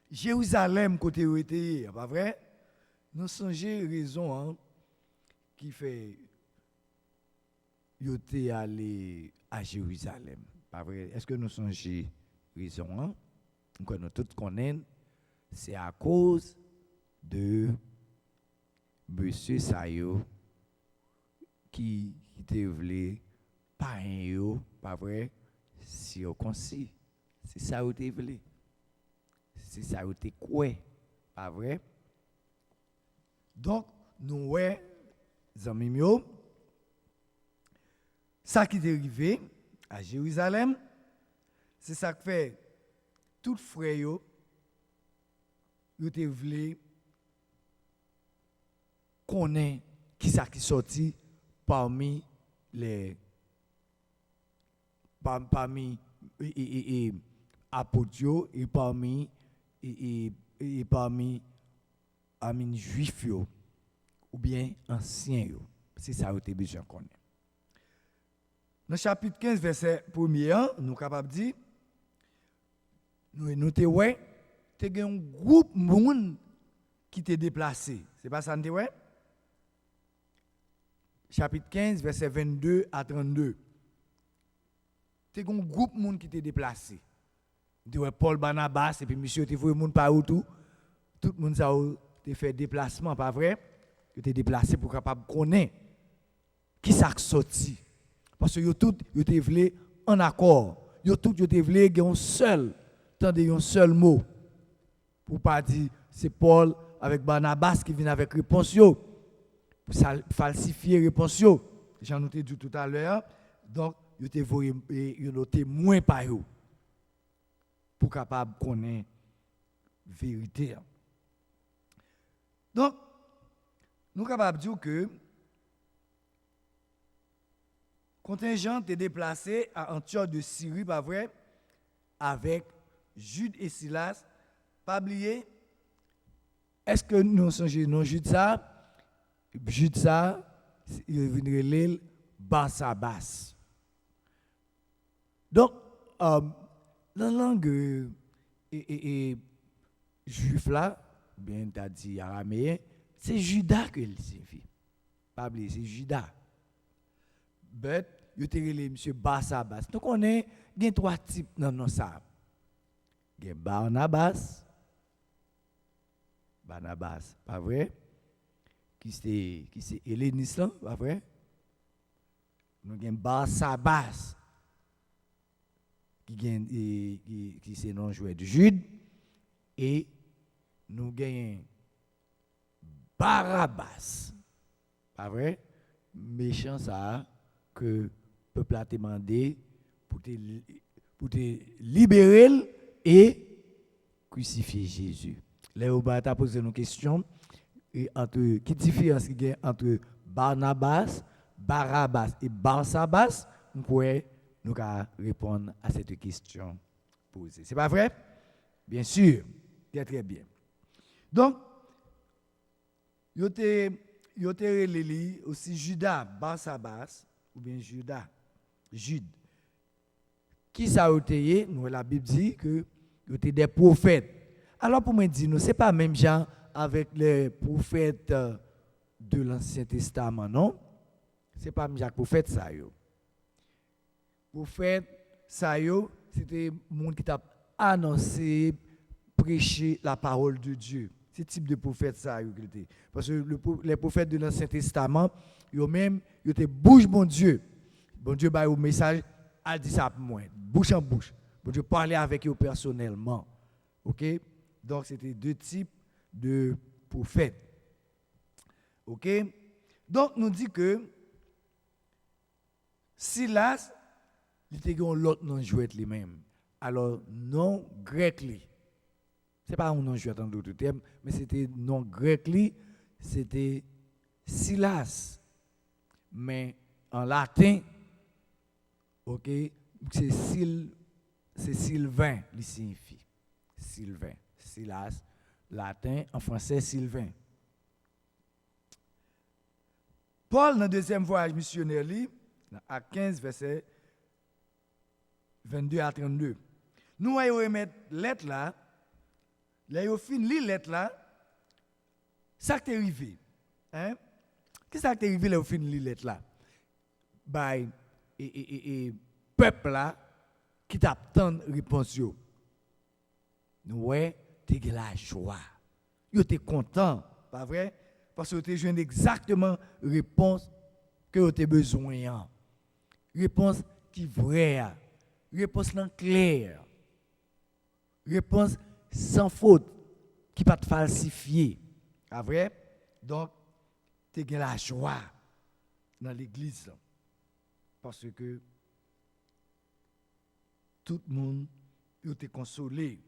Jérusalem, côté où était, pas vrai, nous songeons raison qui fait yoté aller à Jérusalem. Pas vrai? Est-ce que nous songeons raison que nous tous connaissons, c'est à cause de monsieur Sayo qui te voulait pas pas vrai, si on consi. C'est ça où te voulait. C'est ça où te quoi, pas vrai? Donc nous ouais amis mio ça qui est arrivé à Jérusalem, c'est ça que fait tout frère yo te voulait connaître qui ça qui sorti parmi les apôtres et parmi amis juifs ou bien anciens yo. C'est ça que tu as besoin de connaître. Dans le chapitre 15 verset 1er, nous sommes capables de dire nous notons ouais, tu as un groupe de monde qui t'est déplacé. C'est pas ça nous ouais? Chapitre 15 verset 22 à 32. t'es un groupe monde qui t'est déplacé. De Paul Barnabas et puis monsieur t'es voyé monde par où tout le monde ça t'es fait déplacement pas vrai? Tu t'es déplacé pour capable connaître qui ça sorti. Parce que yo tout yo t'es voulu en accord. Yo tout yo t'es voulu un seul mot. Pour pas dire c'est Paul avec Barnabas qui vient avec réponse yo. Pour falsifier réponse yo. J'en ai dit tout à l'heure. Donc yo t'es voulu yo noté moins par yo. Pour capable connaître vérité. Donc nous capables de dire que contingent est déplacé à Antioche de Syrie, pas vrai, avec Jude et Silas. Pas oublier, est-ce que nous songeons non Jude ça, il est venu l'île Barsabas. Donc, dans la langue juif là, bien t'as dit araméen, c'est Judas que il signifie. Pas oublier, c'est Judas. Mais il te relé monsieur Barsabas. Donc on est il y a trois types dans ça. Il y a Barnabas, pas vrai? Qui c'est helléniste là, pas vrai? Nous avons Barsabas qui c'est non joué de Jude et nous avons Barabbas. Pas vrai? Méchant ça que le peuple a demandé pour te libérer et crucifier Jésus. Là, on va poser une question qui différence qu'il y a entre Barnabas, Barabbas et Barsabas. Nous pouvons nous répondre à cette question posée. C'est pas vrai? Bien sûr, très bien. Donc, yo te relé aussi Judas, Barsabas ou bien Jude. Qui ça a été? Nous la Bible dit que yo étaient des prophètes. Alors pour me dire, c'est pas même genre avec les prophètes de l'Ancien Testament, non? C'est pas même genre prophète ça yo. Prophète ça yo, c'était monde qui t'a annoncé, prêché la parole de Dieu. C'est type de prophète ça yo qu'il était. Parce que les prophètes de l'Ancien Testament, yo même yo étaient bouche bon Dieu. Bon Dieu ba au message a dit ça pour moi, bouche en bouche. Bon Dieu parlait avec eux personnellement. OK? Donc c'était deux types de prophètes. OK? Donc nous dit que Silas il était l'autre nom jouet lui-même. Alors non grec li. C'est pas un nom jouet en d'autres termes, mais c'était non grec li, c'était Silas. Mais en latin, OK, c'est Sylvain, il signifie. Sylvain, Silas, latin, en français, Sylvain. Paul, dans le deuxième voyage missionnaire, à 15, verset 22 à 32. Nous allons remettre lettre là, là, nous fin li lettre là, ça qui est arrivé. Hein? Qu'est-ce qui est arrivé là, nous fin li lettre là? By peuple là qui t'attend réponse yo. Nous ouais, t'es la joie. Yo t'es content, pas vrai? Parce que tu as exactement réponse que tu as besoin. Réponse qui est vraie. Réponse non claire. Réponse sans faute, qui pas te falsifier. Pas vrai? Donc, tu as la joie dans l'église. Parce que tout le monde est consolé,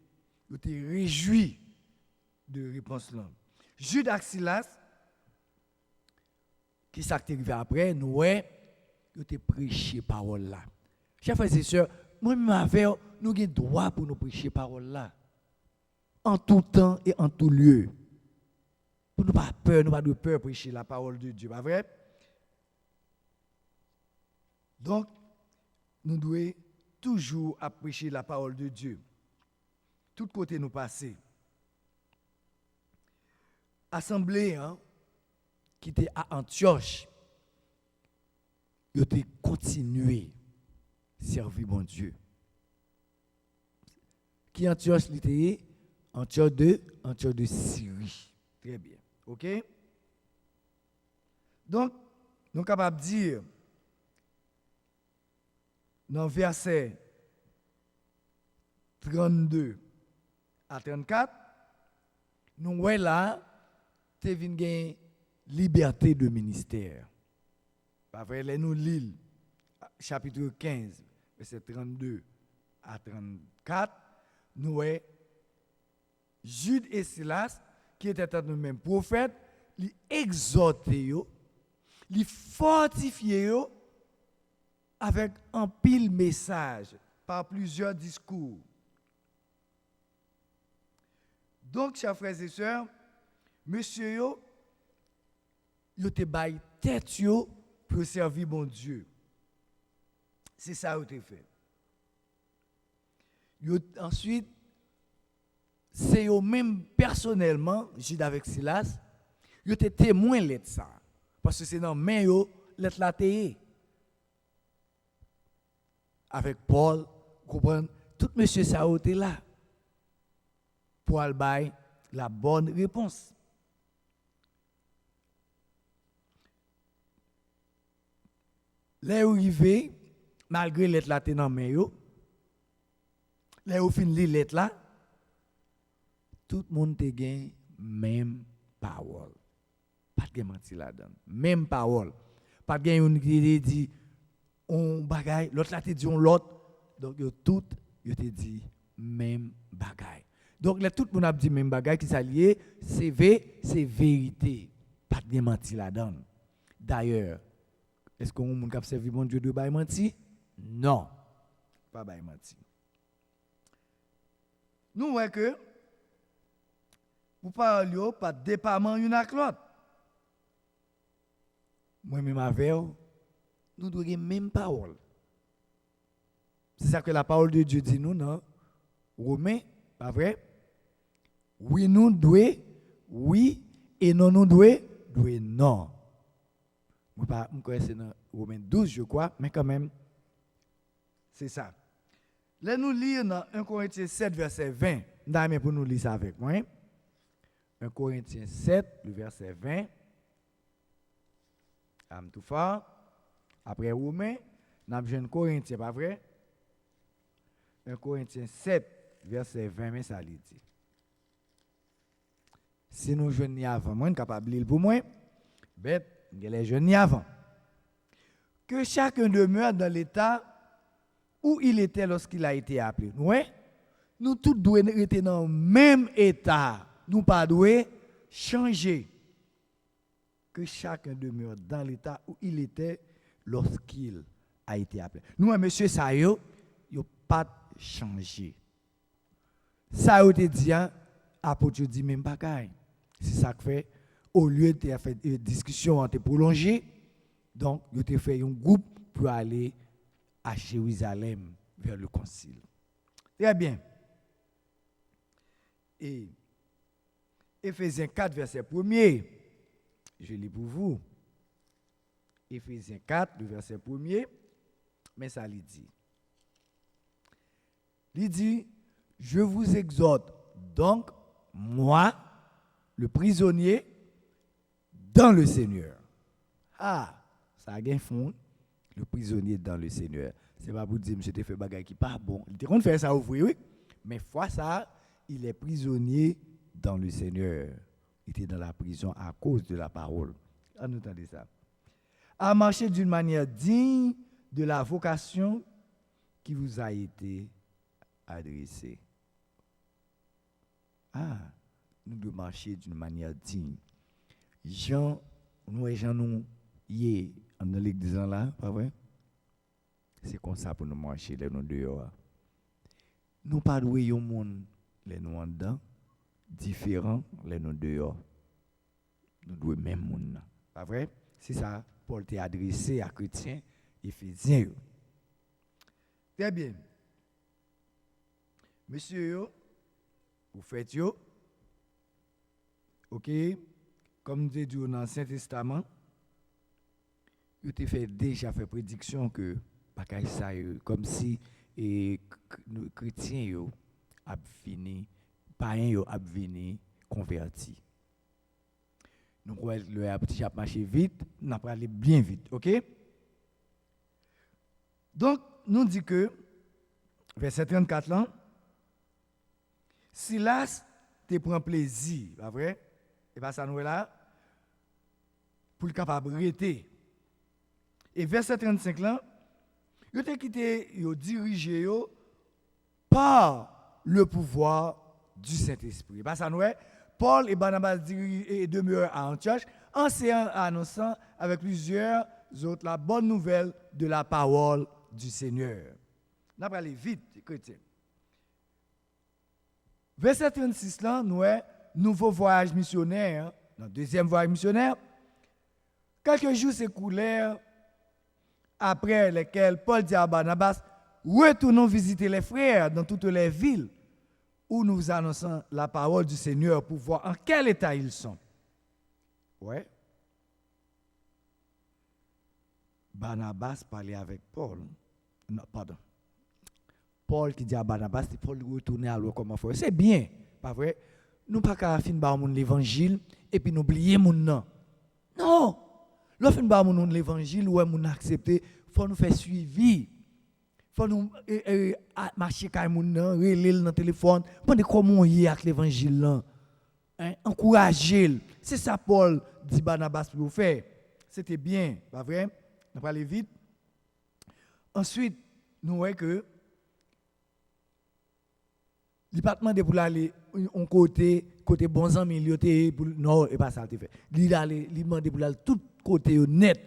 est réjoui de réponse là. Jude et Silas, qui s'est arrivé après, nous avons prêché parole là. Chers frères et sœurs, moi-même avec nous avons droit pour nous prêcher parole là. En tout temps et en tout lieu. Pour nous pas peur, nous pas de peur prêcher la parole de Dieu, pas vrai? Donc, nous devons toujours prêcher la parole de Dieu. Tout côté nous passer. Assemblée qui était à Antioche, ils ont continué. servir bon Dieu. Qui Antioche l'était? Antioche de Syrie. Très bien. OK? Donc, nous sommes capables de dire, dans verset 32 à 34, nous voyons là, tu as une liberté de ministère. Pas vrai, là, nous lisons chapitre 15, verset 32 à 34, nous voyons Jude et Silas, qui étaient nous-mêmes prophètes, les exhorter, les fortifier avec un pile message par plusieurs discours. Donc, chers frères et sœurs, monsieur yo te baille tête yo pour servir bon Dieu. C'est ça que tu fait. Ensuite, c'est eux même personnellement, Jude avec Silas, ils étaient témoins de ça. Parce que c'est dans main yo l'être la théé. Avec Paul, comprenez, tout monsieur ça était là pour aller la bonne réponse. Là où arrivé, malgré l'être là dans main yo, là où fin li l'être là, tout le monde te gagne même parole. Pas de menti là-dedans. Même parole. Pas de une qui dit on bagaille, l'autre là te dit on l'autre. Donc yo tout yo te dit même bagaille. Donc là tout le monde a dit même bagaille qui s'allié, c'est vérité. Pas de menti là-dedans. D'ailleurs, est-ce qu'on monde qui servi bon Dieu de bail menti? Non. Pas bail menti. Nous voyons que vous parlez pas de département une avec l'autre. Moi-même avec vous, nous devons avoir même parole. C'est ça que la parole de Dieu dit nous, non? Romains, pas vrai? Oui, nous devons, oui, et non, nous devons, non. Je ne connais pas dans Romains 12, je crois, mais quand même, c'est ça. Là, nous lisons dans 1 Corinthiens 7, verset 20. Nous pour nous lire ça avec moi. 1 Corinthiens 7, le verset 20. Am tout fort. Après Romains, nous avons un Corinthiens, pas vrai? 1 Corinthiens 7, verset 20, mais ça dit. Si nous jeunes avant, moi, nous sommes capables de lire pour moi, bête, les jeunes avant. Que chacun demeure dans l'état où il était lorsqu'il a été appelé. Nous tous devons être dans le même état. Nous ne devons pas changer. Que chacun demeure dans l'état où il était lorsqu'il a été appelé. Nous, monsieur Sayo, il n'a pas changé. Ça a été dit, apôtre dit même pas. C'est ça que fait. Au lieu de faire une discussion entre prolongée, donc, il a fait un groupe pour aller à Jérusalem vers le concile. Très bien. Et Éphésiens 4, verset 1er. Je lis pour vous. Éphésiens 4, le verset 1er. Mais ça lui dit. Il dit, je vous exhorte donc, moi, le prisonnier, dans le Seigneur. Ah, ça a bien fond, le prisonnier dans le Seigneur. C'est pas pour dire, monsieur, tu fait bagay qui pas bon. Il te faire ça ouvrir, oui. Mais fois ça, il est prisonnier dans le Seigneur. Il était dans la prison à cause de la parole. On entendez ça. À marcher d'une manière digne de la vocation qui vous a été adressée. Ah, nous devons marcher d'une manière digne. Jean, nous y dans l'église là, pas vrai? C'est comme ça pour nous marcher les nous dehors. Nous pas doué un monde les nous en dedans différent les nous dehors. Nous doué même monde. Pas vrai? C'est ça Paul t'a adressé à chrétiens éphésiens. Très bien. Monsieur, vous faites yo. OK? Comme nous dit dans l'Ancien Testament, il a déjà fait prédiction que Bagay ça comme si et chrétiens yo a fini païens yo a fini converti. Donc le petit a marché vite, n'a pas aller bien vite, OK? Donc nous dit que verset 34 là, Silas te prend plaisir, pas vrai? Et pas ça nous là pour le capable rester. Et verset 35 là, yo te quitté, yo dirigé yo par le pouvoir du Saint-Esprit. Pas ça nous Paul et Barnabas demeurent à Antioche, annonçant avec plusieurs autres la bonne nouvelle de la parole du Seigneur. On va aller vite, chrétien. Verset 36 là, nous nouveau voyage missionnaire, notre deuxième voyage missionnaire. Quelques jours s'écoulèrent après lesquels Paul dit à Barnabas, retournons visiter les frères dans toutes les villes où nous annonçons la parole du Seigneur pour voir en quel état ils sont. Ouais. Barnabas parlait avec Paul. Non, pardon. Paul qui dit à Barnabas, c'est Paul retourner à l'eau comment faire. C'est bien, pas vrai? Nous pas qu'à fin par l'évangile et puis n'oublier mon nom. Non. Lorsque nous avons l'évangile, ou nous accepter, il faut nous faire suivi. Il faut nous marcher avec nous, relayer dans le téléphone, demander comment on y est avec l'évangile là. Encourager. C'est ça Paul dit Barnabas pour faire. C'était bien, pas vrai? On va aller vite. Ensuite, nous voyons que le département de pour aller on côté bons amis non et pas ça fait. Il demandé pour aller tout côté net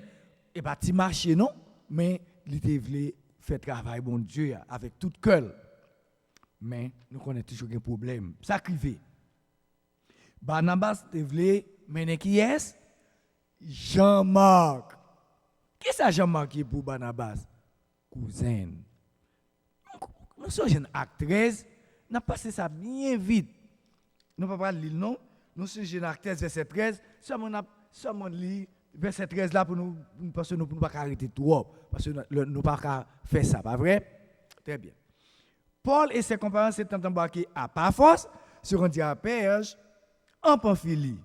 et pas ti marcher non, mais il te voulait faire travail bon Dieu avec tout cœur. Mais nous connaissons toujours un problème, ça crivé. Barnabas te voulait mener qui est Jean-Marc. Qui c'est Jean-Marc qui est pour Barnabas? Cousin. Nous sommes une actrice. Nous avons passé ça bien vite. Nous ne pouvons pas lire, non? Nous sommes une actrice, verset 13. Seulement lire verset 13 là pour nous, parce que nous ne pouvons pas arrêter tout. Parce que nous ne pouvons pas faire ça, pas vrai? Très bien. Paul et ses compagnons s'étaient embarqués à Paphos, se rendirent à Perge, en Pamphylie.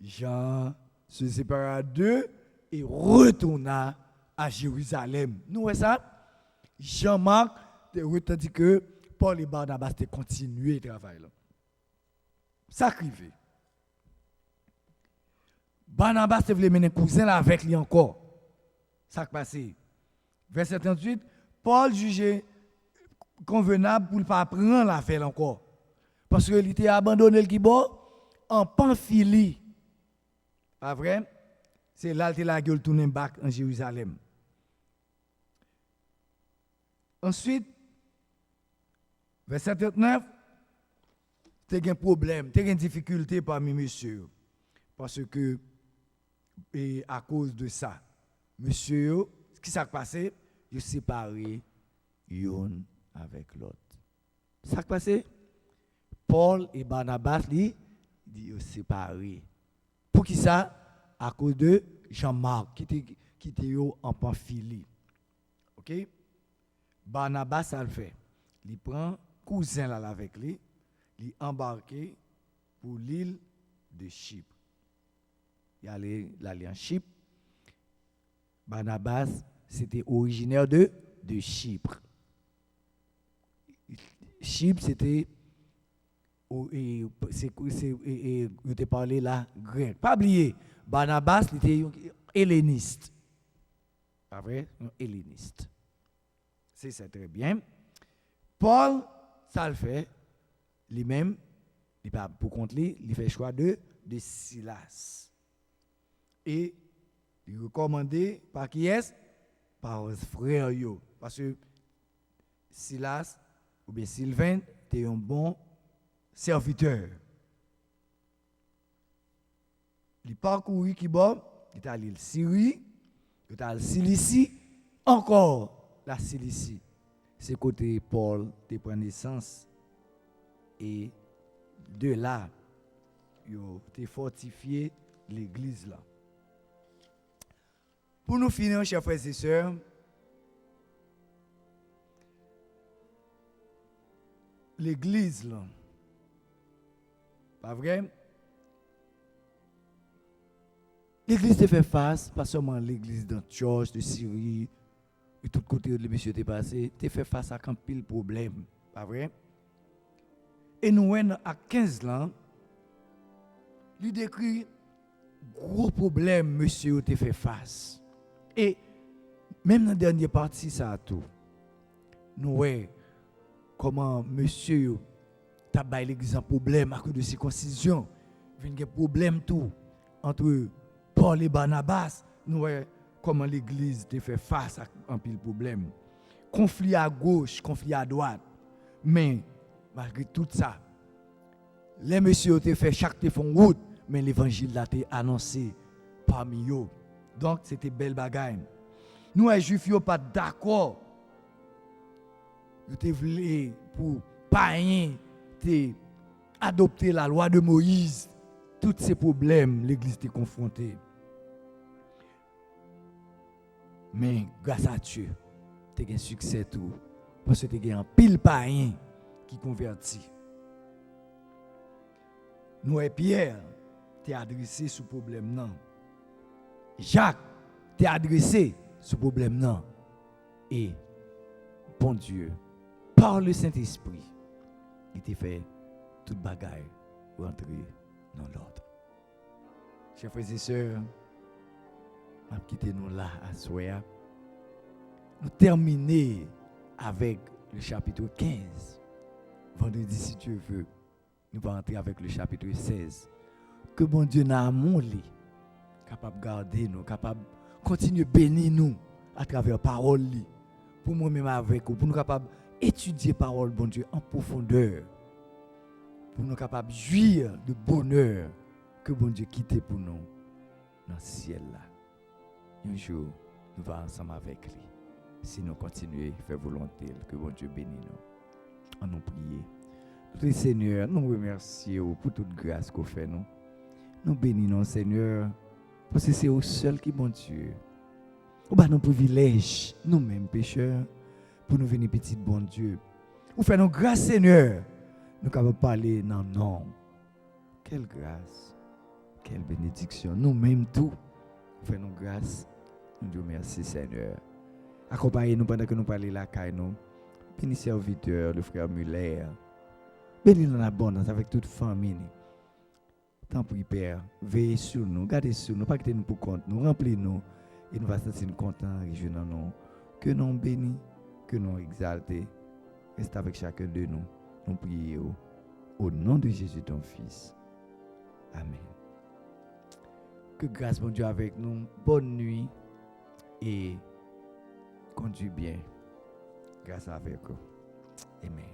Jean se sépara d'eux et retourna à Jérusalem. Nous voyons ça? Jean-Marc tandis que Paul et Barnabas ont continué le travail. Sacrifié. Barnabas voulait mener un cousin avec lui encore. Ça qui passé. Verset 38, Paul jugeait convenable pour ne pas prendre l'affaire encore. Parce qu'il était abandonné le Kibo en Pamphylie. Pas vrai? C'est là qu'il a tourné back en Jérusalem. Ensuite, verset 39, tu as un problème, tu as une difficulté parmi messieurs. Parce que, et à cause de ça, monsieur, ce qui s'est passé, ils sont séparés l'un avec l'autre. Ça s'est passé? Paul et Barnabas, ils sont séparés. Pour qui ça? À cause de Jean-Marc, qui était en Pamphylie. OK? Barnabas, ça le fait. Il prend cousin là avec lui, il embarqué pour l'île de Chypre. Il allait en Chypre. Barnabas, c'était originaire de Chypre. Chypre, c'était il était parlé là grec. Pas oublier, Barnabas était helléniste. Pas vrai? Un helléniste. C'est ça très bien. Paul, ça le fait, lui-même, il pas pour compte lui, il fait choix de Silas. Et il recommandé par qui est? Par frère yo. Parce que Silas ou bien Sylvain était un bon serviteur. Il parcouru qui bon, il est allé en Syrie, il est allé en Cilicie, encore la Cilicie. C'est côté Paul te prend naissance et de là, il a fortifié l'église là. Pour nous finir, chers frères et sœurs, l'église là. Pas vrai? L'église te fait face, pas seulement l'église d'Antioche, de Syrie, de tous côtés où les messieurs étaient passés, te fait face à un pile problème. Pas vrai? Et nous, à 15 ans, lui décrit gros problème, monsieur, te fait face. Et même dans la dernière partie, ça a tout. Nous voyons comment monsieur t'a baillé l'église en problème à cause de circoncision. Il y a un problème tout entre Paul et Barnabas. Nous voyons comment l'église te fait face à un pile problème. Conflit à gauche, conflit à droite. Mais malgré tout ça, les messieurs te fait chaque te font route, mais l'évangile l'a été annoncé parmi eux. Donc c'était belle bagaille. Nous les juifs yo pas d'accord. Ils te voulaient pour païens te adopter la loi de Moïse. Tous ces problèmes l'église était confrontée. Mais grâce à Dieu, tu as un succès tout parce que tu as un pile païen qui convertit. Nous et Pierre t'es adressé ce problème non. Jacques t'es adressé ce problème non. Et bon Dieu, par le Saint-Esprit, il t'a fait toute bagaille rentrer dans l'ordre. Chers frères et sœurs, nous quittons nous là à soir. Nous terminer avec le chapitre 15. Vendredi, si Dieu veut, nous allons entrer avec le chapitre 16. Que bon Dieu n'a amour, capable de garder nous, capable de continuer à bénir nous à travers la parole. Pour moi-même avec vous, pour nous capables d'étudier la parole, bon Dieu, en profondeur. Pour nous capables de jouir de bonheur que bon Dieu quitte pour nous dans le ciel là. Un jour, nous allons ensemble avec lui. Si nous continuons à faire volonté, que bon Dieu bénisse nous. En nous prier. Notre Seigneur, nous remercions pour toute grâce qu'on fait nous. Nous bénissons, Seigneur, parce que c'est au seul qui est bon Dieu. Ou bah nos privilèges, nous-mêmes pécheurs, pour nous venir petit bon Dieu. Ou fait nos grâces, Seigneur. Nous pouvons parler dans le nom. Quelle grâce, quelle bénédiction. Nous-mêmes tout, fait nos grâces. Nous disons merci, Seigneur. Accompagnez-nous pendant que nous parlons la caille, nous. Bénis serviteur, le frère Muller. Bénis dans l'abondance avec toute famille. Tant pis, Père, veillez sur nous, gardez sur nous, pas quitter nous pour compte, nous remplis-nous et nous allons sentir contents, réjouis en nous. Que nous bénis, que nous exaltés. Reste avec chacun de nous. Nous prions au nom de Jésus, ton Fils. Amen. Que grâce, mon Dieu, avec nous. Bonne nuit et conduis bien. Grâce avec vous. Amen.